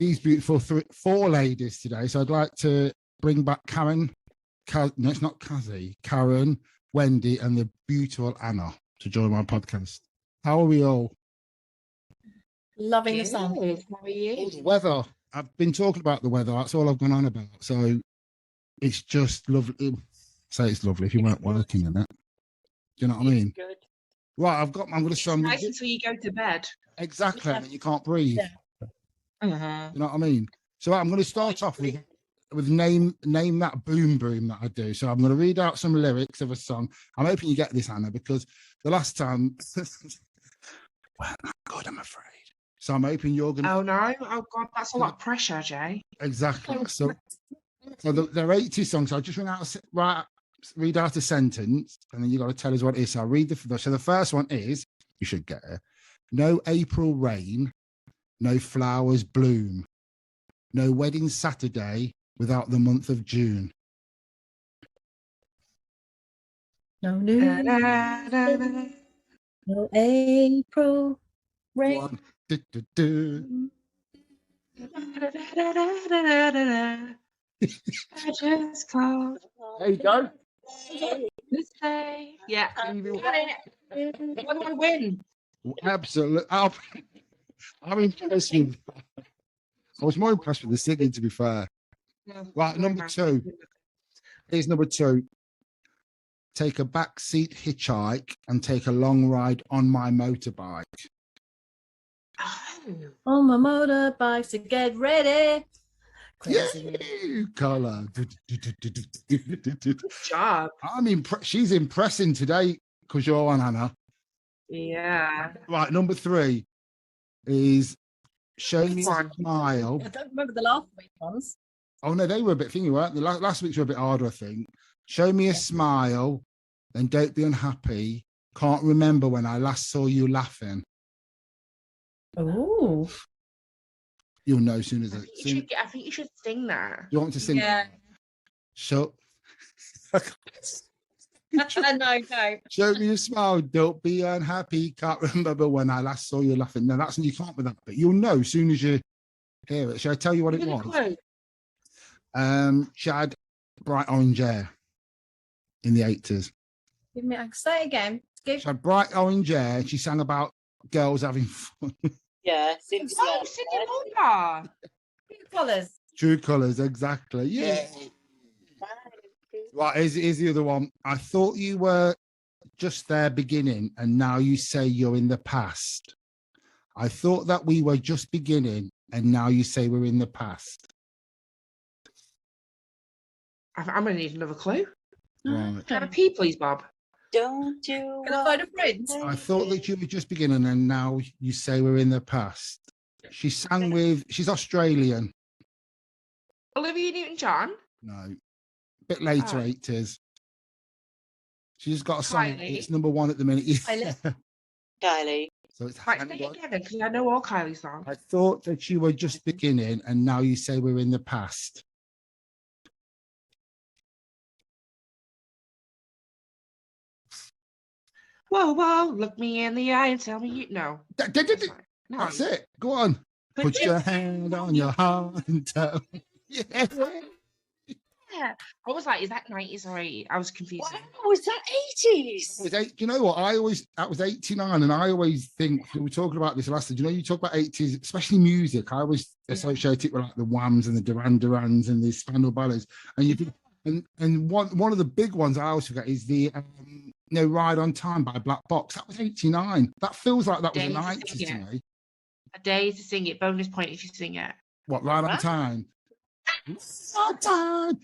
these beautiful four ladies today. So I'd like to bring back Karen. No, it's not Kazi. Karen, Wendy, and the beautiful Anna to join my podcast. How are we all? Loving the sun. How are you? The weather. I've been talking about the weather. That's all I've gone on about. So it's just lovely. Say it's lovely if you weren't working in it. Do you know what I mean? Good. Right, I'm going to show Nice until you go to bed. Exactly, and you can't breathe. Yeah. You know what I mean? So I'm going to start off with name that boom boom that I do. So I'm going to read out some lyrics of a song. I'm hoping you get this, Anna, because the last time well, not good, I'm afraid. So I'm hoping you're going to. Oh no! Oh god, that's a lot of pressure, Jay. Exactly. So they're 80 songs. So I just read out a sentence, and then you got to tell us what it is. So I'll read so the first one is, you should get it. No April rain, no flowers bloom, no wedding Saturday without the month of June. No new, no April rain. Du, du, du. I just called. There you go. This day. Yeah. What do I win? Absolutely. I'm impressed with. I was more impressed with the singing, to be fair. Right, number two. Here's number two. Take a backseat hitchhike and take a long ride on my motorbike. On my motorbike, so get ready. Crazy. Yeah, colour. Good job. I'm impressed. She's impressing today because you're on, Anna. Yeah. Right, number three is show me a smile. I don't remember the last week ones. Oh no, they were a bit thingy, weren't they? Last week's were a bit harder, I think. Show me a smile, then don't be unhappy. Can't remember when I last saw you laughing. Oh. You'll know as soon as I think you should sing that. You want me to sing? Yeah. So No. show me a smile, don't be unhappy. Can't remember when I last saw you laughing. No, you can't with that, but you'll know as soon as you hear it. Shall I tell you what it was? She had bright orange hair in the 80s. Give me. Say it again. She had bright orange hair. She sang about girls having fun. Yeah, Colours. True colours, exactly. Yeah. Right, here's the other one. I thought you were just there beginning, and now you say you're in the past. I thought that we were just beginning, and now you say we're in the past. I'm going to need another clue. Right. Can I repeat, please, Bob? Don't you? Can I find a friend? I thought that you were just beginning, and now you say we're in the past. She's Australian. Olivia Newton-John? No. A bit later, 80s. She's got a song. Kylie. It's number one at the minute. Kylie. So it's Right, say it again, because I know all Kylie's songs. I thought that you were just beginning, and now you say we're in the past. Whoa, look me in the eye and tell me you... No. No. That's it. Go on. Put your hand on your heart and tell me. Yeah. Yeah. I was like, is that 90s or 80s? I was confused. Wow, was that 80s? Do you know what? That was 89, and I always think, we were talking about this last time, do you know, you talk about 80s, especially music, I always associate it with like the Whams and the Duran Durans and the Spandau Ballets. And you think, and one of the big ones I always forget is the Ride on Time by Black Box. That was 89. That feels like that was the 90s to me. A day to sing it. Bonus point if you sing it. What, Ride on Time? On time.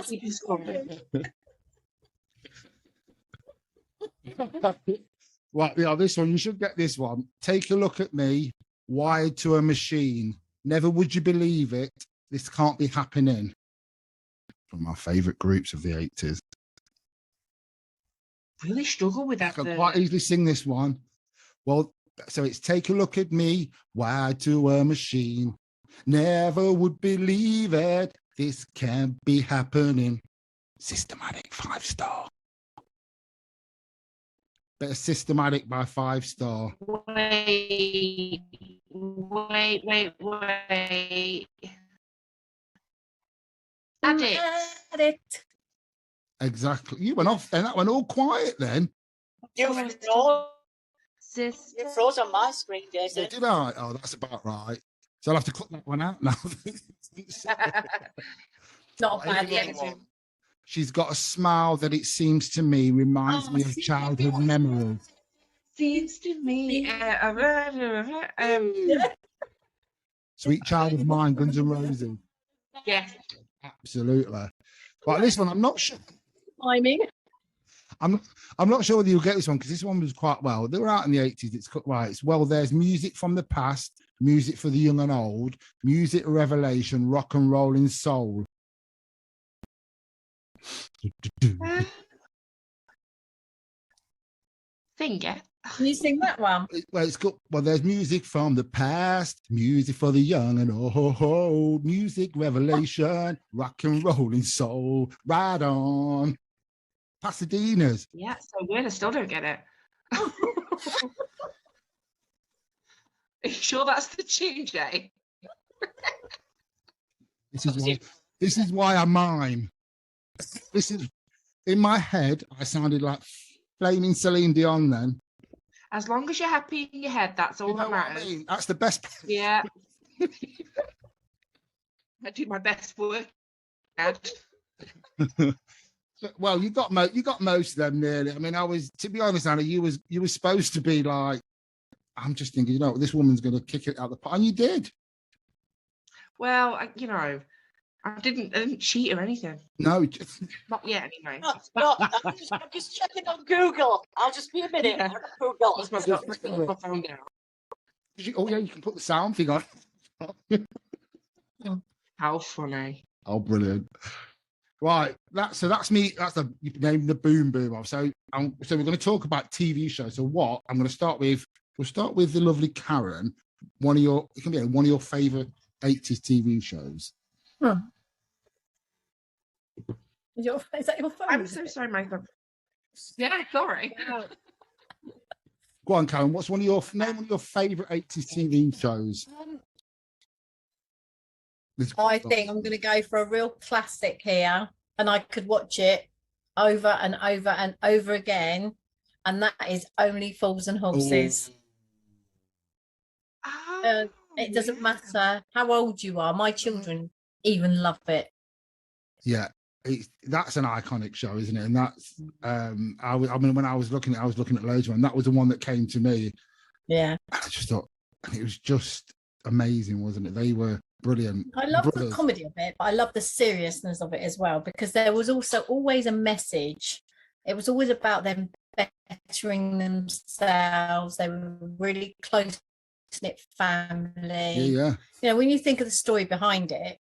Keep you scoring. Right, this one, you should get this one. Take a look at me, wired to a machine. Never would you believe it. This can't be happening. One of my favourite groups of the 80s. Really struggle with that. I can quite easily sing this one. Well, so it's take a look at me, wired to a machine. Never would believe it. This can't be happening. Systematic 5-star. Bit of Systematic by 5 Star. Wait. Addict. Addict. Exactly. You went off then. That went all quiet then. You Sister. froze on my screen, Jason. Did I? Oh, that's about right. So I'll have to cut that one out now. Not a bad Yeah, one. She's got a smile that it seems to me reminds me of childhood memories. Seems to me. Sweet Child of Mine, Guns N' Roses. Yes. Absolutely. But this one, I'm not sure. Timing. I'm not sure whether you'll get this one because this one was quite well. They were out in the 80s. It's right. It's well, there's music from the past, music for the young and old, music revelation, rock and rolling soul. Sing it. Can you sing that one? Well, it's good. Well, there's music from the past, music for the young and old, music revelation, rock and rolling soul. Right on. Pasadena's. Yeah, so weird. I still don't get it. Are you sure that's the tune, Jay? This is why I mime. This is in my head. I sounded like flaming Celine Dion then. As long as you're happy in your head, that's all that matters. I mean? That's the best. Yeah. I do my best work. Well, you got most of them nearly. I mean, to be honest, Anna, you were supposed to be like, I'm just thinking, you know, this woman's going to kick it out the pot, and you did. Well, I didn't cheat or anything. No, Not yet, anyway. No, I'm just checking on Google. I'll just be a minute. Yeah. Google. That's my phone down. oh yeah, you can put the sound thing on. How funny. Oh, brilliant! Right, that's me. That's you named the boom boom of. So we're going to talk about TV shows. So what I'm going to start with. We'll start with the lovely Karen. It can be one of your favorite 80s TV shows. Is that your phone? I'm so sorry, Michael. Yeah, sorry. Go on, Karen. What's name one of your favorite 80s TV shows? I think I'm going to go for a real classic here, and I could watch it over and over and over again, and that is Only Fools and Horses. It doesn't matter how old you are. My children even love it. Yeah, that's an iconic show, isn't it? And that's when I was looking at loads of them. That was the one that came to me. Yeah, I just thought it was just amazing, wasn't it? They were brilliant. I love the comedy of it, but I love the seriousness of it as well, because there was also always a message. It was always about them bettering themselves. They were really close-knit family. Yeah. You know, when you think of the story behind it,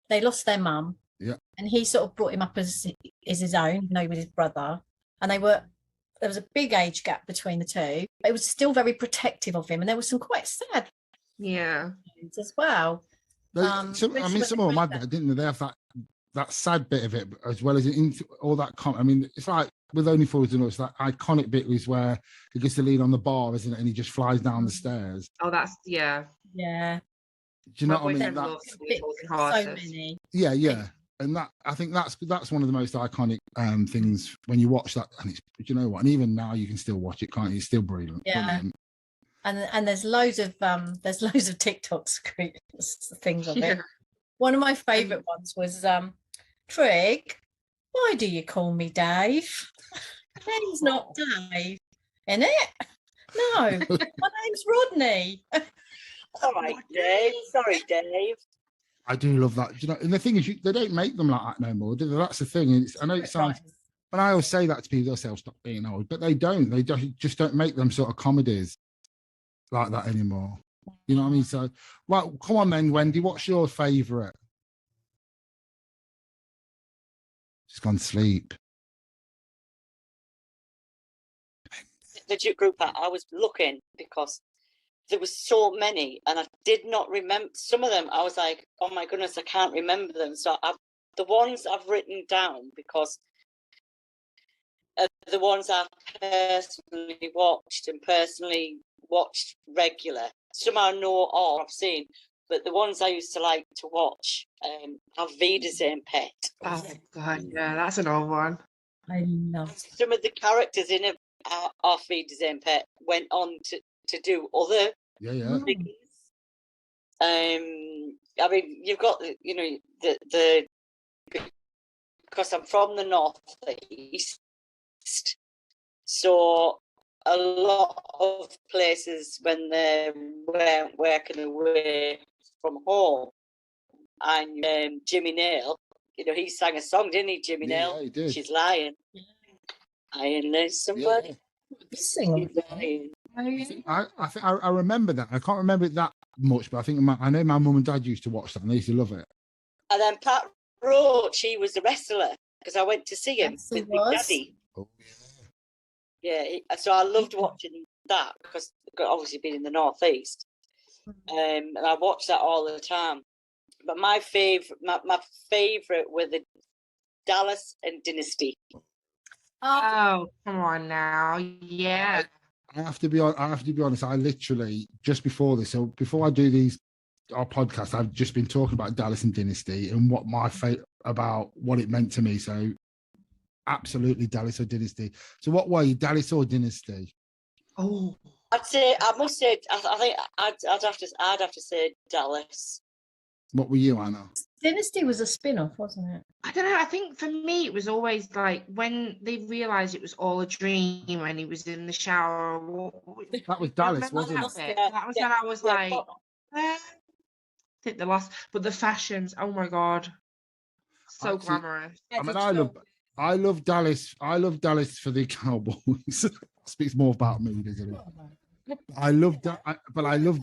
they lost their mum. Yeah. And he sort of brought him up as his own, you know, with his brother. And there was a big age gap between the two. It was still very protective of him. And there was some quite sad things as well. Some of my dad, didn't they? They have that sad bit of it, as well as all that. I mean, it's like with Only Fools and Horses, that iconic bit is where he gets to lean on the bar, isn't it? And he just flies down the stairs. Oh, that's yeah. Do you know what I mean? So many. Yeah. And that, I think that's one of the most iconic things when you watch that. And you know what? And even now you can still watch it, can't you? It's still brilliant. Yeah. Brilliant. And there's loads of TikTok things of it. One of my favourite ones was Trig, why do you call me Dave? Name's not Dave, in it? No, my name's Rodney. All right, Dave. Sorry, Dave. I do love that. You know, and the thing is, they don't make them like that no more, do they? That's the thing. I know it sounds, and I always say that to people, they'll say, "Oh, stop being old," but they don't. They just don't make them sort of comedies like that anymore. You know what I mean? So, well, come on then, Wendy. What's your favourite? She's gone to sleep. The Duke group, I was looking because there was so many, and I did not remember some of them. I was like, "Oh my goodness, I can't remember them." So the ones I've written down, because are the ones I personally watched regular. Some I know of, I've seen, but the ones I used to like to watch, Auf Wiedersehen, Pet. Oh my god, yeah, that's an old one. I love Some of the characters in Auf Wiedersehen, Pet went on to do other things. I mean, you've got the because I'm from the northeast, so a lot of places when they weren't working away from home, and Jimmy Nail, he sang a song, didn't he, Jimmy Nail? Yeah, he did. She's lying. I ain't somebody. sing. I think I remember that. I can't remember it that much, but I think I know my mum and dad used to watch that and they used to love it. And then Pat Roach, he was a wrestler because I went to see him Yes, he with Big was. Daddy. Oh, Yeah, so I loved watching that because obviously being in the northeast, and I watched that all the time. But my favorite were the Dallas and Dynasty. Oh, come on now. Yeah. I have to be honest. I literally just before this, so before I do our podcast, I've just been talking about Dallas and Dynasty and what my fate about what it meant to me. So absolutely Dallas or Dynasty. So what way, Dallas or Dynasty? Oh, I must say, I think I'd have to say Dallas. What were you, Anna? Dynasty was a spin-off, wasn't it? I don't know. I think for me, it was always like when they realised it was all a dream when he was in the shower. That was Dallas, Remember wasn't that it? bit? That was when I was like, I think the last, but the fashions, oh my God. So Actually, glamorous. I mean, I love Dallas. I love Dallas for the Cowboys. Speaks more about me, doesn't it? I love that, but I love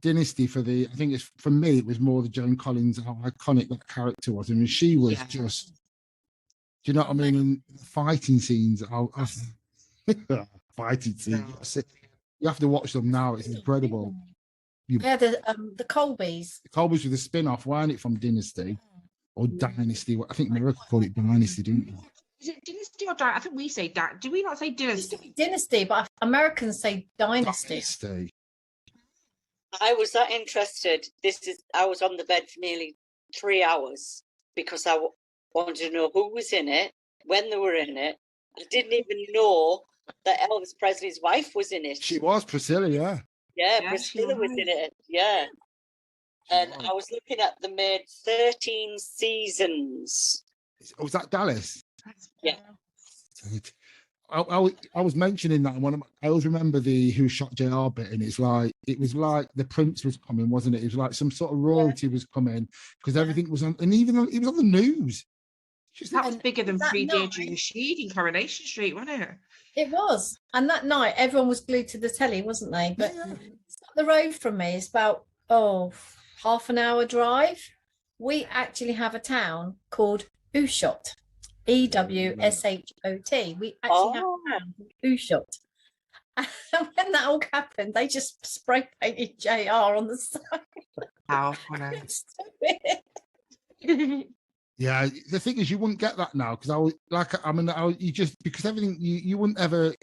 Dynasty for the. I think it's for me. It was more the Joan Collins, how iconic that character was. I mean, she was just. Do you know what I mean? In fighting scenes, fighting scenes. You have to watch them now. It's incredible. Yeah, the Colbys. Colby's with a spin-off, weren't it, from Dynasty or Dynasty? I think America called it Dynasty, didn't they? Is it Dynasty or Dynasty? I think we say that. Do we not say Dynasty? Dynasty, but Americans say Dynasty. Dynasty. I was that interested. I was on the bed for nearly 3 hours because I wanted to know who was in it, when they were in it. I didn't even know that Elvis Presley's wife was in it. She was Priscilla, yeah. Yeah, Yeah, Priscilla she was in it. Yeah. And was. I was looking at the made 13 seasons. Oh, was that Dallas? Yeah. I was mentioning that one. I always remember the Who Shot JR bit, and it was like the Prince was coming, wasn't it? It was like some sort of royalty was coming because everything was on, and even it was on the news. That was bigger than that 3 night- Deirdre Rashid in Coronation Street, wasn't it? It was. And that night, everyone was glued to the telly, wasn't they? But it's up the road from me. It's about, half an hour drive. We actually have a town called Ushot. EWSHOT. We actually have a town called Ushot. And when that all happened, they just spray painted JR on the side. How funny. Yeah, the thing is, you wouldn't get that now because because everything you wouldn't ever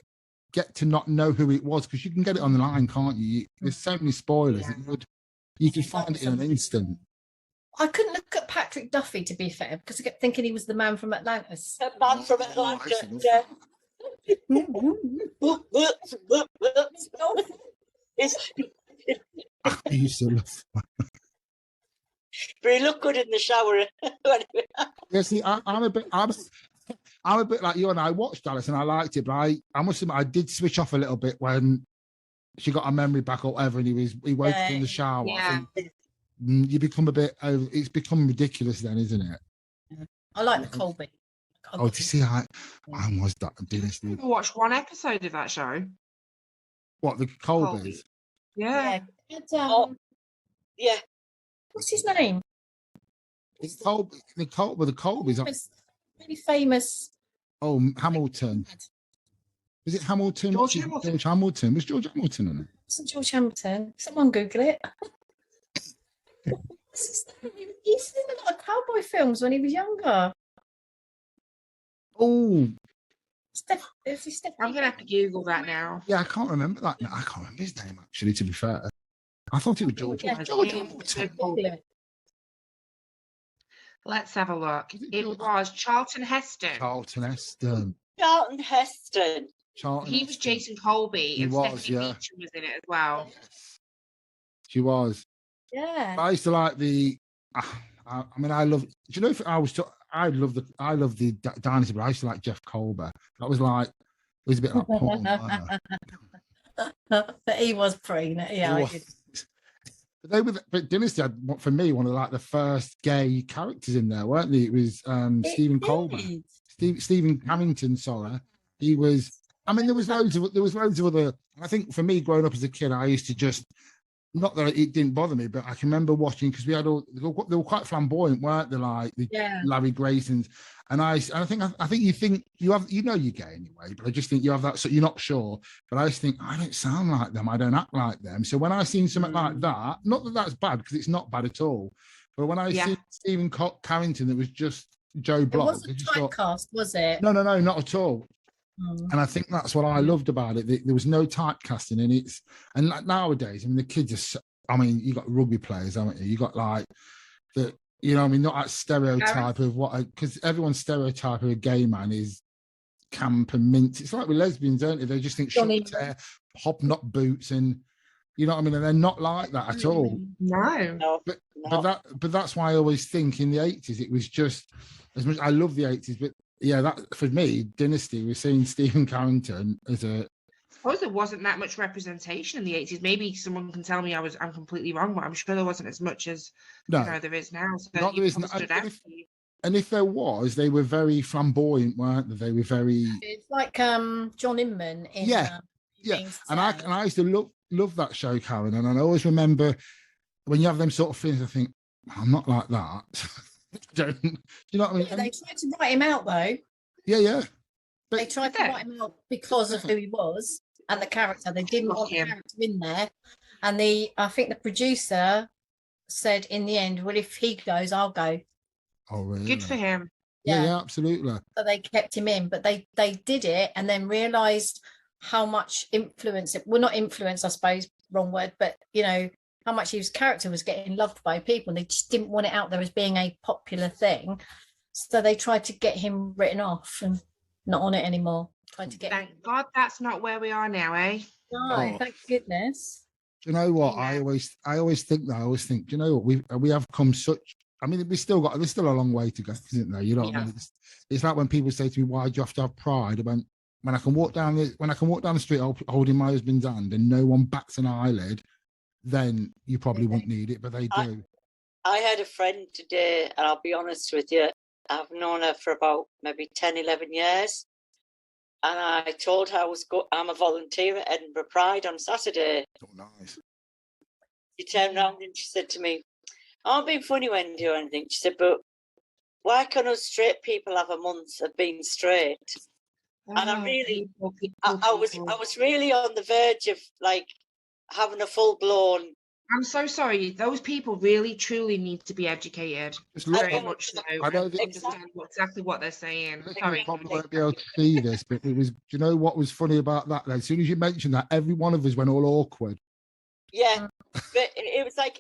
get to not know who it was because you can get it on the line, can't you? There's so many spoilers. Yeah. You can find it in an instant. I couldn't look at Patrick Duffy, to be fair, because I kept thinking he was the man from Atlantis. The man from Atlanta. Yeah. I used to love. But he looked good in the shower. Yeah, see, I'm a bit like you, and I watched Dallas and I liked it, but I must admit I did switch off a little bit when she got her memory back or whatever, and he woke up in the shower. Yeah. You become a bit it's become ridiculous then, isn't it? I like the Colby. Oh, do you see I was that Dynasty? I watched one episode of that show. What, the Colbys? Yeah. Yeah. What's his name? It's the Colbys. It's really famous. Oh, Hamilton. Is it Hamilton? George Hamilton. George Hamilton. Was George Hamilton on it? Wasn't George Hamilton? Someone Google it. He's in a lot of cowboy films when he was younger. Oh, Is he Steph? I'm gonna have to Google that now. Yeah, I can't remember that. I can't remember his name actually. To be fair, I thought it was George. Yeah, George James Hamilton. Google it. Let's have a look. Was it It George- was Charlton Heston. Charlton Heston. Charlton Heston. Charlton He was Heston. Jason Colby, He and was, Stephanie yeah. Beecham was in it as well. Yes. She was. Yeah. I used to like the. I mean, I love. Do you know if I was? I love the Dynasty, but I used to like Jeff Colbert. That was like. It was a bit like porn. But he was pretty. Yeah, I did. But they were. But Dynasty had, for me, one of like the first gay characters in there, weren't they? It was Stephen Colbert. Stephen Carrington. Sorry, he was. I mean, there was loads of other. I think for me, growing up as a kid, I used to just. Not that it didn't bother me, but I can remember watching because we had they were quite flamboyant, weren't they? Like the Larry Graysons, and I think you have you're gay anyway, but I just think you have that, so you're not sure. But I just think I don't sound like them, I don't act like them. So when I seen something like that, not that that's bad because it's not bad at all, but when I see Stephen Carrington, that was just Joe Block. It wasn't typecast, was it? No, not at all. And I think that's what I loved about it. There was no typecasting, and like nowadays, I mean, the kids are. I mean, you got rugby players, haven't you? You got like the, I mean, not that stereotype of because everyone's stereotype of a gay man is camp and mince. It's like with lesbians, don't they? They just think short hair, hobnop boots, and you know what I mean. And they're not like that at all. No. But that's why I always think in the 80s it was just as much. I love the 80s, but. Yeah, that for me, Dynasty, we're seeing Stephen Carrington as a. I suppose there wasn't that much representation in the 80s. Maybe someone can tell me I'm completely wrong, but I'm sure there wasn't as much as there is now. So not there isn't. And if there was, they were very flamboyant, weren't they? They were very. It's like John Inman in. Yeah. And I used to love that show, Karen, and I always remember when you have them sort of things. I think I'm not like that. Do you know what I mean? Yeah, they tried to write him out though. Yeah. But they tried to write him out because of who he was and the character. They didn't want the character in there. And I think the producer said in the end, well, if he goes, I'll go. Oh, really? Good for him. Yeah, absolutely. So they kept him in, but they did it and then realised how much influence, not influence, I suppose, wrong word, but, how much his character was getting loved by people. They just didn't want it out there as being a popular thing. So they tried to get him written off and not on it anymore. Thank God that's not where we are now, eh? No, thank goodness. Do you know what? Yeah. I always think, do you know what? We have come such, I mean, there's still a long way to go, isn't there? You know what I mean? It's like when people say to me, why do you have to have pride? When I can walk down the street holding my husband's hand and no one bats an eyelid, then you probably won't need it, but they do. I had a friend today, and I'll be honest with you, I've known her for about maybe 10, 11 years. And I told her I'm a volunteer at Edinburgh Pride on Saturday. Oh, nice. She turned around and she said to me, I'm being funny when you do anything. She said, but why can't us straight people have a month of being straight? And I really, I was really on the verge of like, having a full-blown. I'm so sorry. Those people really, truly need to be educated. Very much so. I don't understand exactly what they're saying. Sorry. You probably won't be able to see this, but it was. Do you know what was funny about that? As soon as you mentioned that, every one of us went all awkward. Yeah, but it was like